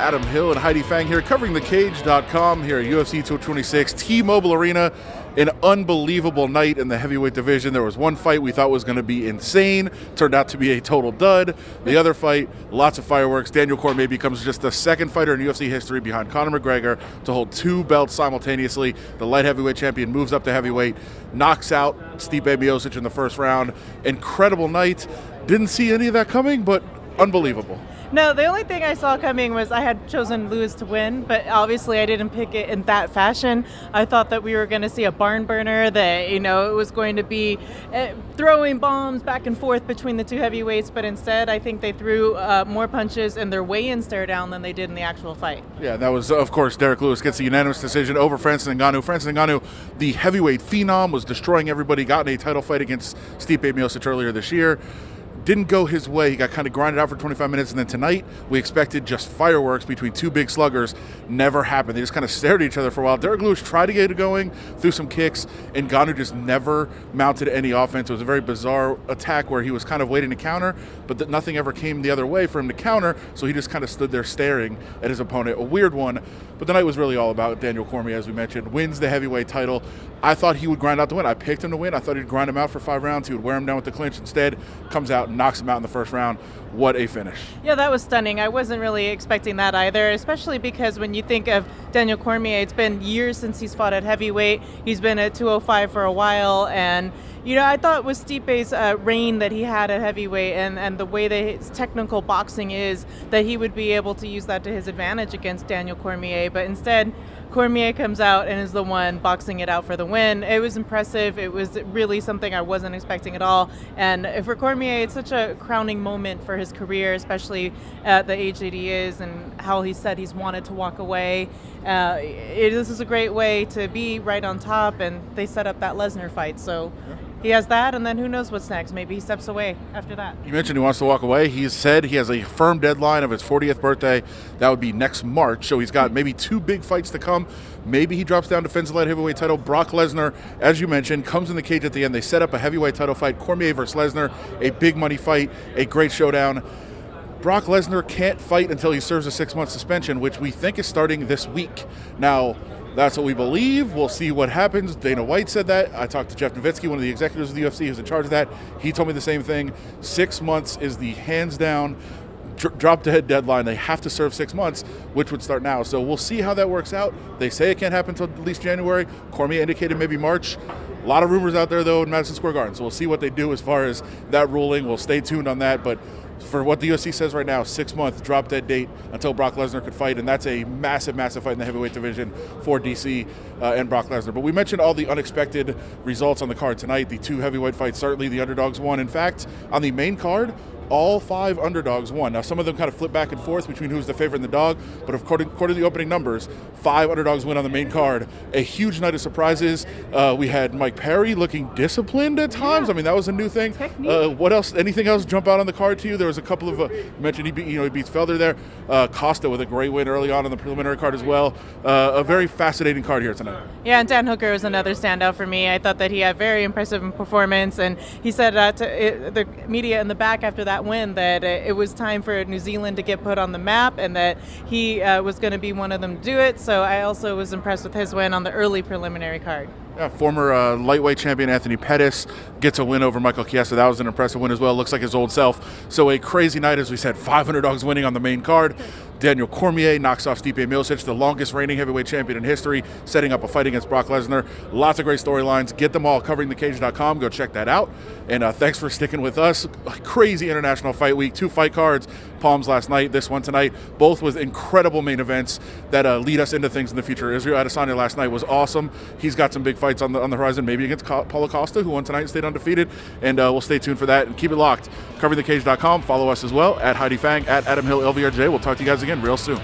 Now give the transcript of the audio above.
Adam Hill and Heidi Fang here, covering thecage.com here at UFC 226, T-Mobile Arena. An unbelievable night in the heavyweight division. There was one fight we thought was going to be insane. Turned out to be a total dud. The other fight, lots of fireworks. Daniel Cormier becomes just the second fighter in UFC history behind Conor McGregor to hold two belts simultaneously. The light heavyweight champion moves up to heavyweight, knocks out Stipe Miocic in the first round. Incredible night. Didn't see any of that coming, but unbelievable. No, the only thing I saw coming was I had chosen Lewis to win, but obviously I didn't pick it in that fashion. I thought that we were going to see a barn burner, that, it was going to be throwing bombs back and forth between the two heavyweights, but instead I think they threw more punches in their weigh-in stare down than they did in the actual fight. Yeah, that was, of course, Derek Lewis gets the unanimous decision over Francis Ngannou. Francis Ngannou, the heavyweight phenom, was destroying everybody, got in a title fight against Stipe Miocic earlier this year. Didn't go his way. He got kind of grinded out for 25 minutes, and then tonight we expected just fireworks between two big sluggers. Never happened. They just kind of stared at each other for a while. Derek Lewis tried to get it going, threw some kicks, and Ngannou just never mounted any offense. It was a very bizarre attack where he was kind of waiting to counter, but nothing ever came the other way for him to counter, so he just kind of stood there staring at his opponent. A weird one, but the night was really all about Daniel Cormier, as we mentioned. Wins the heavyweight title. I thought he would grind out the win. I picked him to win. I thought he'd grind him out for 5 rounds. He would wear him down with the clinch. Instead, comes out and knocks him out in the first round. What a finish. Yeah, that was stunning. I wasn't really expecting that either, especially because when you think of Daniel Cormier, it's been years since he's fought at heavyweight. He's been at 205 for a while, and I thought with Stipe's reign that he had at heavyweight and the way that his technical boxing is, that he would be able to use that to his advantage against Daniel Cormier. But instead, Cormier comes out and is the one boxing it out for the win. It was impressive. It was really something I wasn't expecting at all. And for Cormier, it's such a crowning moment for his career, especially at the age that he is and how he said he's wanted to walk away. This is a great way to be right on top, and they set up that Lesnar fight. So he has that, and then who knows what's next. Maybe he steps away after that. You mentioned he wants to walk away. He said he has a firm deadline of his 40th birthday. That would be next March. So he's got maybe 2 big fights to come. Maybe he drops down, defends the light heavyweight title. Brock Lesnar, as you mentioned, comes in the cage at the end. They set up a heavyweight title fight, Cormier versus Lesnar, a big money fight, a great showdown. Brock Lesnar can't fight until he serves a 6-month suspension, which we think is starting this week. Now, that's what we believe. We'll see what happens. Dana White said that. I talked to Jeff Nowitzki, one of the executives of the UFC who's in charge of that. He told me the same thing. 6 months is the hands-down drop-dead deadline. They have to serve 6 months, which would start now. So we'll see how that works out. They say it can't happen until at least January. Cormier indicated maybe March. A lot of rumors out there, though, in Madison Square Garden. So we'll see what they do as far as that ruling. We'll stay tuned on that. But for what the UFC says right now, 6-month drop-dead date until Brock Lesnar could fight, and that's a massive, massive fight in the heavyweight division for DC and Brock Lesnar. But we mentioned all the unexpected results on the card tonight. The 2 heavyweight fights, certainly the underdogs won. In fact, on the main card, all 5 underdogs won. Now, some of them kind of flip back and forth between who's the favorite and the dog, but according to the opening numbers, 5 underdogs win on the main card. A huge night of surprises. We had Mike Perry looking disciplined at times. Yeah. I mean, that was a new thing. What else? Anything else jump out on the card to you? There was a couple of, you mentioned he beats Felder there. Costa with a great win early on the preliminary card as well. A very fascinating card here tonight. Yeah, and Dan Hooker was another standout for me. I thought that he had very impressive performance, and he said to the media in the back after that win that it was time for New Zealand to get put on the map, and that he was going to be one of them to do it. So I also was impressed with his win on the early preliminary card. Yeah, former lightweight champion Anthony Pettis gets a win over Michael Chiesa. That was an impressive win as well. Looks like his old self. So a crazy night, as we said, 5 underdogs winning on the main card. Daniel Cormier knocks off Stipe Miocic, the longest reigning heavyweight champion in history, setting up a fight against Brock Lesnar. Lots of great storylines. Get them all, coveringthecage.com. Go check that out. And thanks for sticking with us. Crazy international fight week. 2 fight cards. Palms last night, this one tonight. Both with incredible main events that lead us into things in the future. Israel Adesanya last night was awesome. He's got some big fights on the horizon, maybe against Paulo Costa, who won tonight and stayed undefeated. And we'll stay tuned for that and keep it locked. Coveringthecage.com. Follow us as well at Heidi Fang, at Adam Hill LVRJ. We'll talk to you guys again real soon.